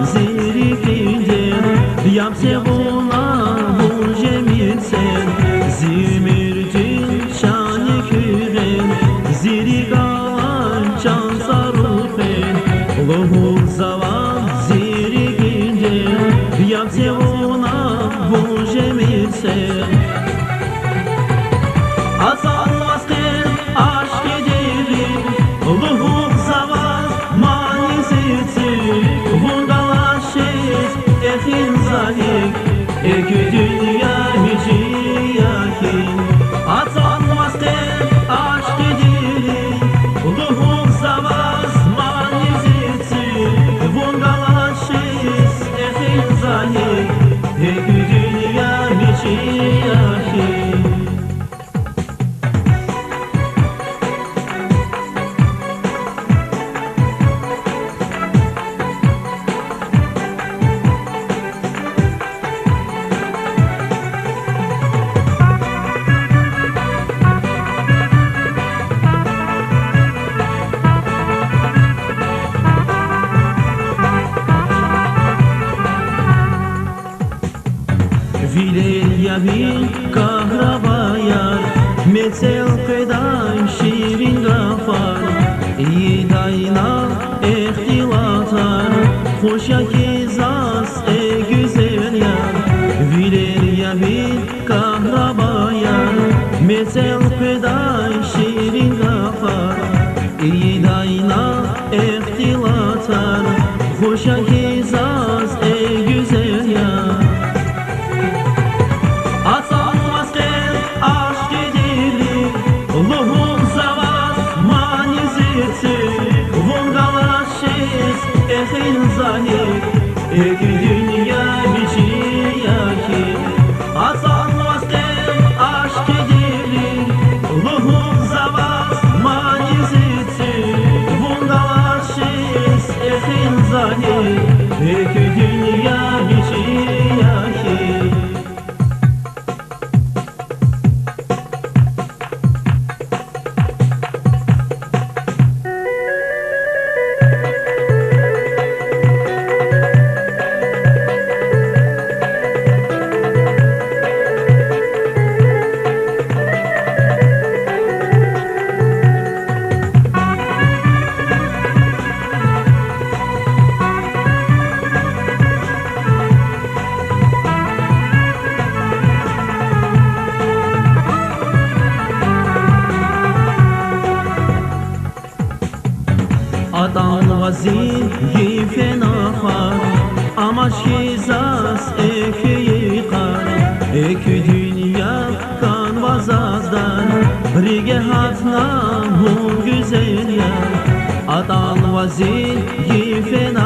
زیری کیندن یام سونا بوجه میرسن زیمیردین شانی küren زیری گان چان سروفن لوهو زوان زیری کیندن یام سونا بوجه میرسن Azalmaz ken aşk ederim Luhuk zavaz manizeti Bundalaşız etin zalik Eki dünya hici yakin Azalmaz ken aşk ederim Luhuk zavaz manizeti Bundalaşız etin zalik Eki dünya hici yakin Vilelya bin kahrabayar Metel kıday şirin gafar İdayna ehtilatar Hoşya kizas güzel yar Vilelya bin kahrabayar Metel kıday şirin gafar İdayna ehtilatar Hoşya kizas güzel yar Azalmaz ken aşk ederim Luhum zavaz manizeti Vungalaşız ehin zahir Eki dünya biçi yakin Azalmaz ken aşk ederim Luhum zavaz manizeti Vungalaşız ehin zahir Eki dünya biçi yakin Atan vazir yifenafar Amaç kizas eki yıkar Eki dünya kan vazazdan Brige hatna bu güzel yar Atan vazir yifenafar